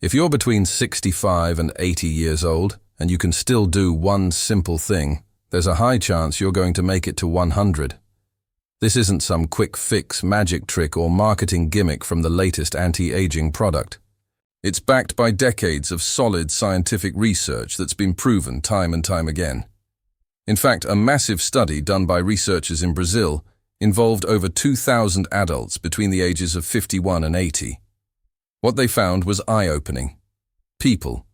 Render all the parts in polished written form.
If you're between 65 and 80 years old and you can still do one simple thing, there's a high chance you're going to make it to 100. This isn't some quick fix, magic trick, or marketing gimmick from the latest anti-aging product. It's backed by decades of solid scientific research that's been proven time and time again. In fact, a massive study done by researchers in Brazil involved over 2,000 adults between the ages of 51 and 80. What they found was eye-opening. People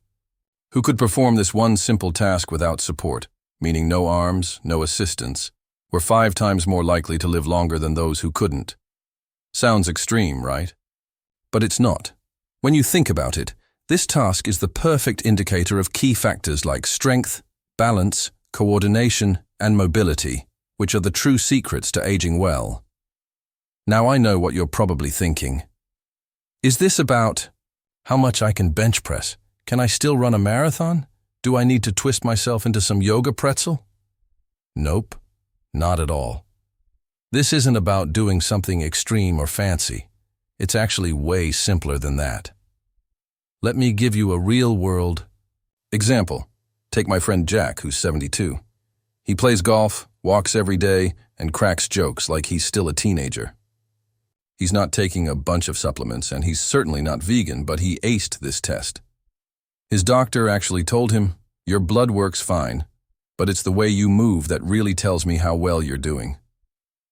who could perform this one simple task without support, meaning no arms, no assistance, were 5 times more likely to live longer than those who couldn't. Sounds extreme, right? But it's not. When you think about it, this task is the perfect indicator of key factors like strength, balance, coordination, and mobility, which are the true secrets to aging well. Now I know what you're probably thinking. Is this about how much I can bench press? Can I still run a marathon? Do I need to twist myself into some yoga pretzel? Nope, not at all. This isn't about doing something extreme or fancy. It's actually way simpler than that. Let me give you a real-world example. Take my friend Jack, who's 72. He plays golf, walks every day, and cracks jokes like he's still a teenager. He's not taking a bunch of supplements, and he's certainly not vegan, but he aced this test. His doctor actually told him, "Your blood works fine, but it's the way you move that really tells me how well you're doing."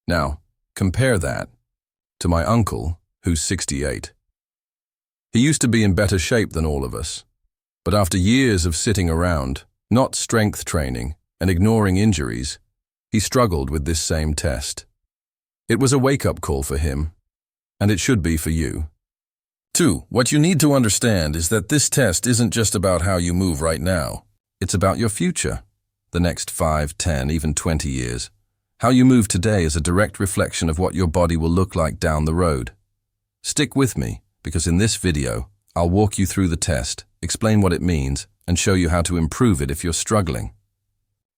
Now, compare that to my uncle, who's 68. He used to be in better shape than all of us, but after years of sitting around, not strength training, and ignoring injuries, he struggled with this same test. It was a wake-up call for him, and it should be for you. 2. What you need to understand is that this test isn't just about how you move right now. It's about your future, the next 5, 10, even 20 years. How you move today is a direct reflection of what your body will look like down the road. Stick with me, because in this video, I'll walk you through the test, explain what it means, and show you how to improve it if you're struggling.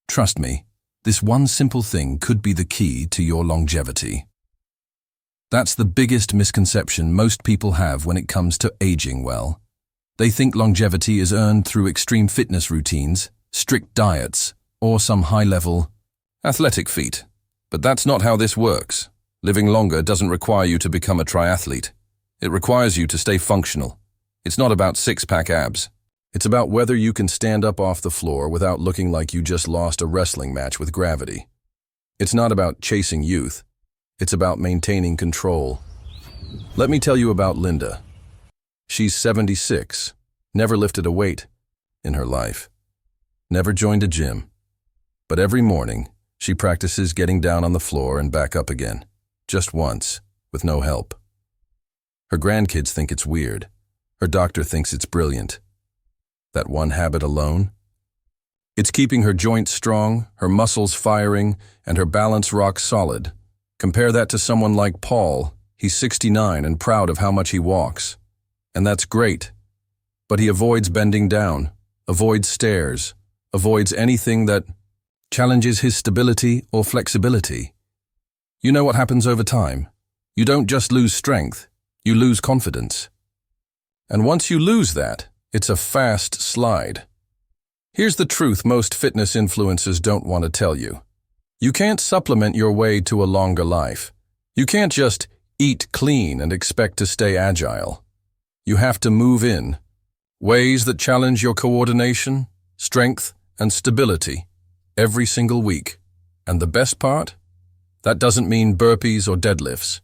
Trust me, this one simple thing could be the key to your longevity. That's the biggest misconception most people have when it comes to aging well. They think longevity is earned through extreme fitness routines, strict diets, or some high-level athletic feat. But that's not how this works. Living longer doesn't require you to become a triathlete. It requires you to stay functional. It's not about six-pack abs. It's about whether you can stand up off the floor without looking like you just lost a wrestling match with gravity. It's not about chasing youth. It's about maintaining control. Let me tell you about Linda. She's 76, never lifted a weight in her life, never joined a gym. But every morning, she practices getting down on the floor and back up again, just once, with no help. Her grandkids think it's weird. Her doctor thinks it's brilliant. That one habit alone? It's keeping her joints strong, her muscles firing, and her balance rock solid. Compare that to someone like Paul. He's 69 and proud of how much he walks. And that's great. But he avoids bending down, avoids stairs, avoids anything that challenges his stability or flexibility. You know what happens over time? You don't just lose strength, you lose confidence. And once you lose that, it's a fast slide. Here's the truth most fitness influencers don't want to tell you. You can't supplement your way to a longer life. You can't just eat clean and expect to stay agile. You have to move in ways that challenge your coordination, strength, and stability every single week. And the best part? That doesn't mean burpees or deadlifts.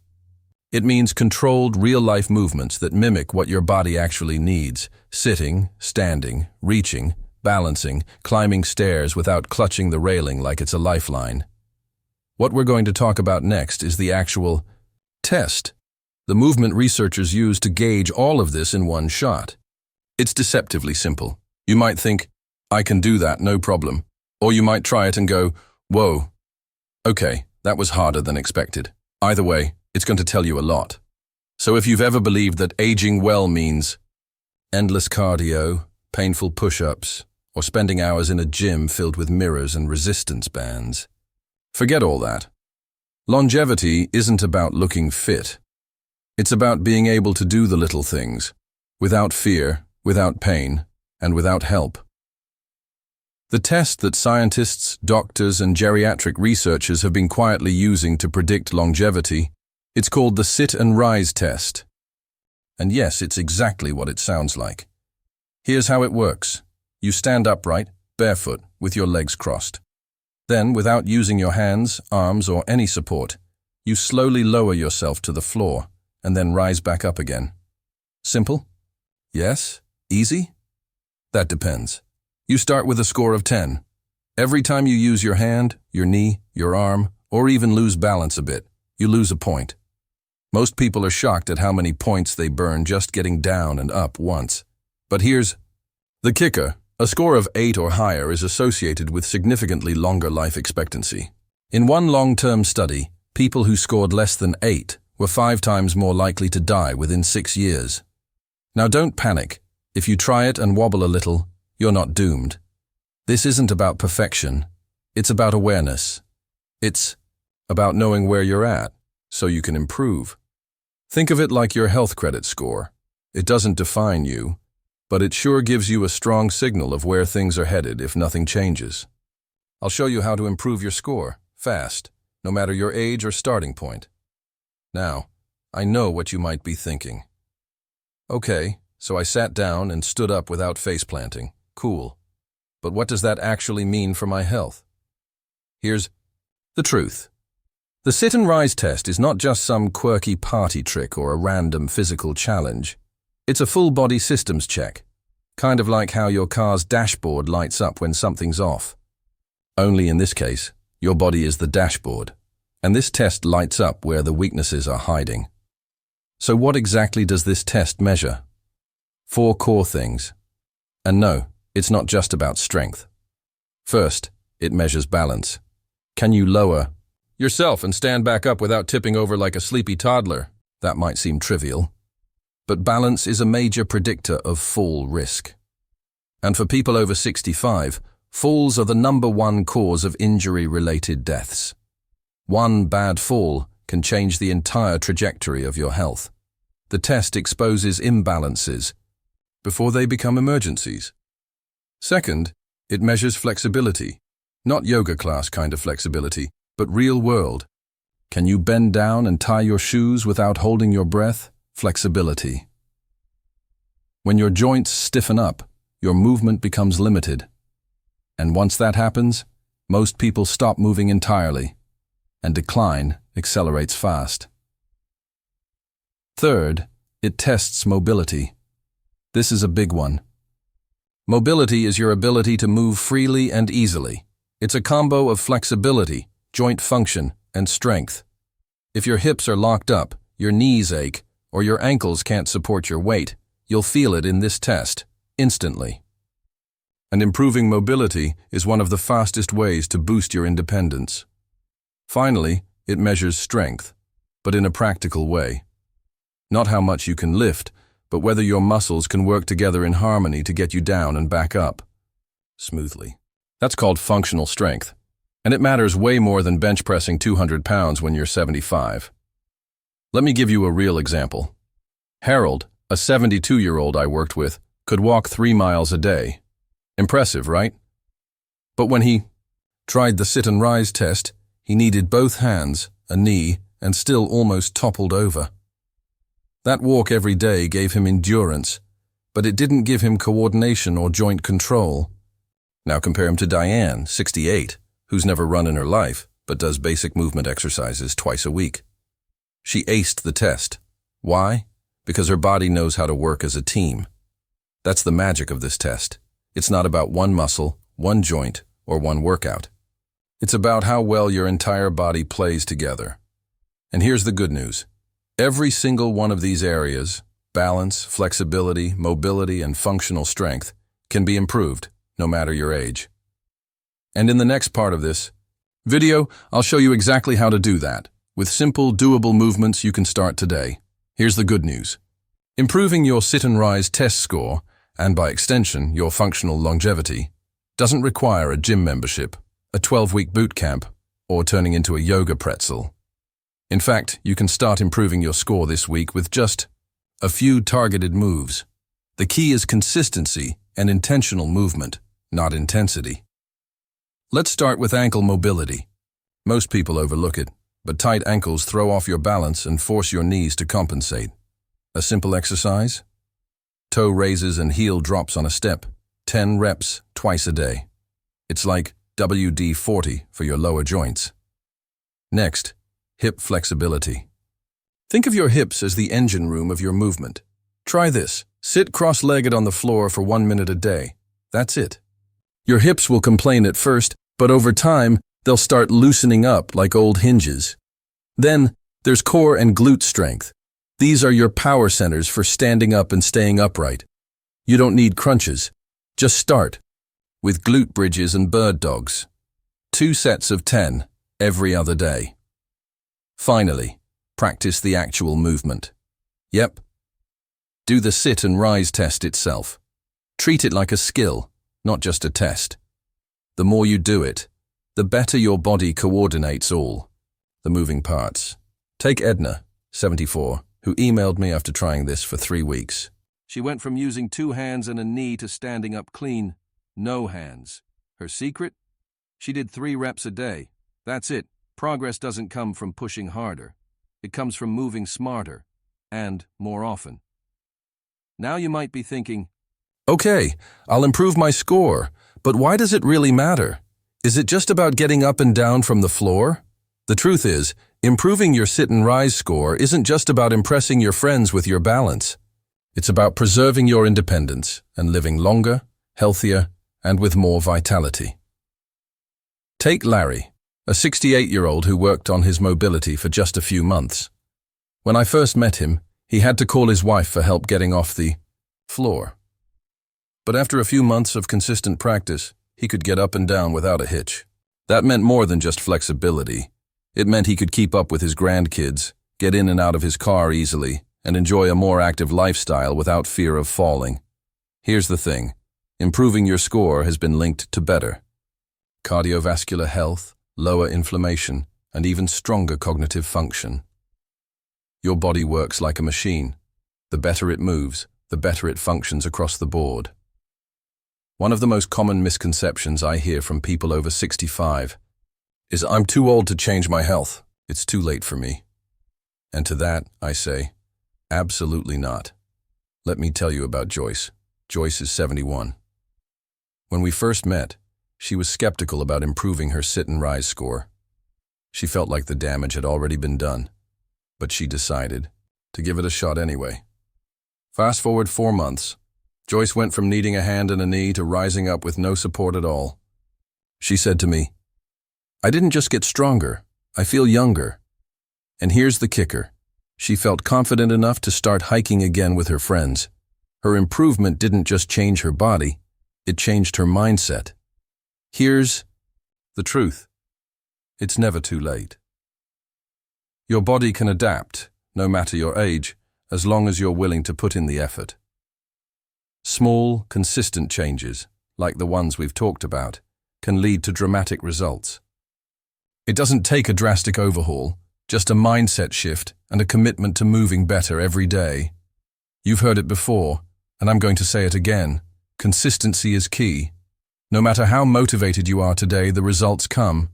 It means controlled real-life movements that mimic what your body actually needs: sitting, standing, reaching, balancing, climbing stairs without clutching the railing like it's a lifeline. What we're going to talk about next is the actual test the movement researchers use to gauge all of this in one shot. It's deceptively simple. You might think, "I can do that, no problem." Or you might try it and go, "Whoa, okay, that was harder than expected." Either way, it's going to tell you a lot. So if you've ever believed that aging well means endless cardio, painful push-ups, or spending hours in a gym filled with mirrors and resistance bands, forget all that. Longevity isn't about looking fit. It's about being able to do the little things, without fear, without pain, and without help. The test that scientists, doctors, and geriatric researchers have been quietly using to predict longevity, it's called the sit and rise test. And yes, it's exactly what it sounds like. Here's how it works. You stand upright, barefoot, with your legs crossed. Then, without using your hands, arms, or any support, you slowly lower yourself to the floor and then rise back up again. Simple? Yes? Easy? That depends. You start with a score of 10. Every time you use your hand, your knee, your arm, or even lose balance a bit, you lose a point. Most people are shocked at how many points they burn just getting down and up once. But here's the kicker. A score of 8 or higher is associated with significantly longer life expectancy. In one long-term study, people who scored less than 8 were 5 times more likely to die within 6 years. Now don't panic. If you try it and wobble a little, you're not doomed. This isn't about perfection. It's about awareness. It's about knowing where you're at, so you can improve. Think of it like your health credit score. It doesn't define you, but it sure gives you a strong signal of where things are headed if nothing changes. I'll show you how to improve your score, fast, no matter your age or starting point. Now, I know what you might be thinking. Okay, so I sat down and stood up without face planting. Cool. But what does that actually mean for my health? Here's the truth. The sit and rise test is not just some quirky party trick or a random physical challenge. It's a full-body systems check, kind of like how your car's dashboard lights up when something's off. Only in this case, your body is the dashboard, and this test lights up where the weaknesses are hiding. So what exactly does this test measure? 4 core things. And no, it's not just about strength. First, it measures balance. Can you lower yourself and stand back up without tipping over like a sleepy toddler? That might seem trivial. But balance is a major predictor of fall risk. And for people over 65, falls are the #1 cause of injury-related deaths. One bad fall can change the entire trajectory of your health. The test exposes imbalances before they become emergencies. Second, it measures flexibility. Not yoga class kind of flexibility, but real world. Can you bend down and tie your shoes without holding your breath? Flexibility. When your joints stiffen up, your movement becomes limited. And once that happens, most people stop moving entirely, and decline accelerates fast. Third, it tests mobility. This is a big one. Mobility is your ability to move freely and easily. It's a combo of flexibility, joint function, and strength. If your hips are locked up, your knees ache, or your ankles can't support your weight, you'll feel it in this test, instantly. And improving mobility is one of the fastest ways to boost your independence. Finally, it measures strength, but in a practical way. Not how much you can lift, but whether your muscles can work together in harmony to get you down and back up smoothly. That's called functional strength, and it matters way more than bench pressing 200 pounds when you're 75. Let me give you a real example. Harold, a 72-year-old I worked with, could walk 3 miles a day. Impressive, right? But when he tried the sit and rise test, he needed both hands, a knee, and still almost toppled over. That walk every day gave him endurance, but it didn't give him coordination or joint control. Now compare him to Diane, 68, who's never run in her life, but does basic movement exercises twice a week. She aced the test. Why? Because her body knows how to work as a team. That's the magic of this test. It's not about one muscle, one joint, or one workout. It's about how well your entire body plays together. And here's the good news. Every single one of these areas, balance, flexibility, mobility, and functional strength, can be improved, no matter your age. And in the next part of this video, I'll show you exactly how to do that. With simple, doable movements you can start today. Here's the good news. Improving your sit and rise test score, and by extension, your functional longevity, doesn't require a gym membership, a 12-week boot camp, or turning into a yoga pretzel. In fact, you can start improving your score this week with just a few targeted moves. The key is consistency and intentional movement, not intensity. Let's start with ankle mobility. Most people overlook it, but tight ankles throw off your balance and force your knees to compensate. A simple exercise? Toe raises and heel drops on a step, 10 reps twice a day. It's like WD-40 for your lower joints. Next, hip flexibility. Think of your hips as the engine room of your movement. Try this. Sit cross-legged on the floor for 1 minute a day. That's it. Your hips will complain at first, but over time, they'll start loosening up like old hinges. Then, there's core and glute strength. These are your power centers for standing up and staying upright. You don't need crunches. Just start with glute bridges and bird dogs. 2 sets of 10 every other day. Finally, practice the actual movement. Yep. Do the sit and rise test itself. Treat it like a skill, not just a test. The more you do it, the better your body coordinates all the moving parts. Take Edna, 74, who emailed me after trying this for 3 weeks. She went from using 2 hands and a knee to standing up clean, no hands. Her secret? She did 3 reps a day. That's it. Progress doesn't come from pushing harder. It comes from moving smarter and more often. Now you might be thinking, okay, I'll improve my score, but why does it really matter? Is it just about getting up and down from the floor? The truth is, improving your sit and rise score isn't just about impressing your friends with your balance. It's about preserving your independence and living longer, healthier, and with more vitality. Take Larry, a 68-year-old who worked on his mobility for just a few months. When I first met him, he had to call his wife for help getting off the floor. But after a few months of consistent practice, he could get up and down without a hitch. That meant more than just flexibility. It meant he could keep up with his grandkids, get in and out of his car easily, and enjoy a more active lifestyle without fear of falling. Here's the thing. Improving your score has been linked to better cardiovascular health, lower inflammation, and even stronger cognitive function. Your body works like a machine. The better it moves, the better it functions across the board. One of the most common misconceptions I hear from people over 65 is, I'm too old to change my health. It's too late for me. And to that, I say, absolutely not. Let me tell you about Joyce. Joyce is 71. When we first met, she was skeptical about improving her sit and rise score. She felt like the damage had already been done, but she decided to give it a shot anyway. Fast forward 4 months, Joyce went from needing a hand and a knee to rising up with no support at all. She said to me, I didn't just get stronger, I feel younger. And here's the kicker. She felt confident enough to start hiking again with her friends. Her improvement didn't just change her body, it changed her mindset. Here's the truth. It's never too late. Your body can adapt, no matter your age, as long as you're willing to put in the effort. Small, consistent changes, like the ones we've talked about, can lead to dramatic results. It doesn't take a drastic overhaul, just a mindset shift and a commitment to moving better every day. You've heard it before, and I'm going to say it again. Consistency is key. No matter how motivated you are today, the results come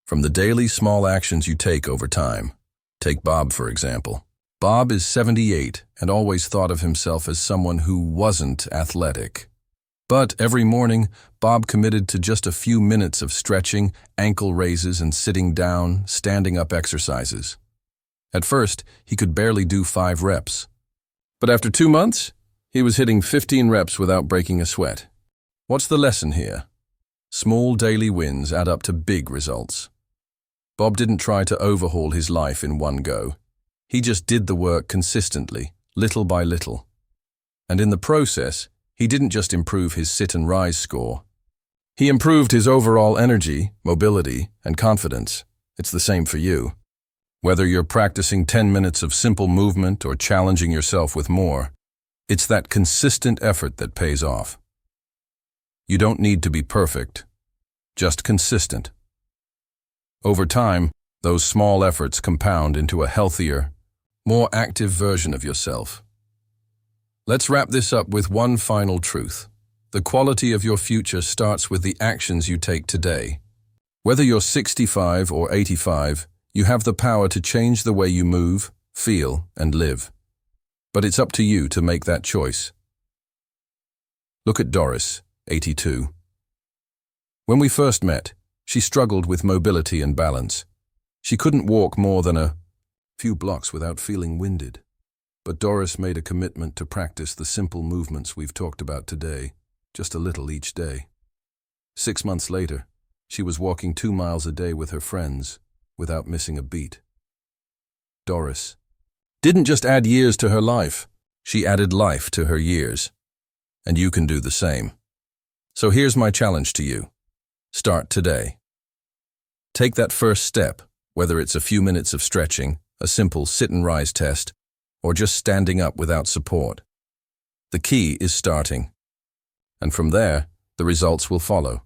from the daily small actions you take over time. Take Bob, for example. Bob is 78 and always thought of himself as someone who wasn't athletic. But every morning, Bob committed to just a few minutes of stretching, ankle raises, and sitting down, standing up exercises. At first, he could barely do 5 reps. But after 2 months, he was hitting 15 reps without breaking a sweat. What's the lesson here? Small daily wins add up to big results. Bob didn't try to overhaul his life in one go. He just did the work consistently, little by little. And in the process, he didn't just improve his sit and rise score. He improved his overall energy, mobility, and confidence. It's the same for you. Whether you're practicing 10 minutes of simple movement or challenging yourself with more, it's that consistent effort that pays off. You don't need to be perfect, just consistent. Over time, those small efforts compound into a healthier, more active version of yourself. Let's wrap this up with one final truth. The quality of your future starts with the actions you take today. Whether you're 65 or 85, you have the power to change the way you move, feel, and live. But it's up to you to make that choice. Look at Doris, 82. When we first met, she struggled with mobility and balance. She couldn't walk more than a few blocks without feeling winded. But Doris made a commitment to practice the simple movements we've talked about today, just a little each day. 6 months later, she was walking 2 miles a day with her friends, without missing a beat. Doris didn't just add years to her life, she added life to her years. And you can do the same. So here's my challenge to you. Start today. Take that first step, whether it's a few minutes of stretching, a simple sit and rise test, or just standing up without support. The key is starting. And from there, the results will follow.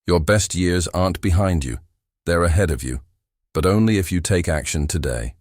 Your best years aren't behind you, they're ahead of you, but only if you take action today.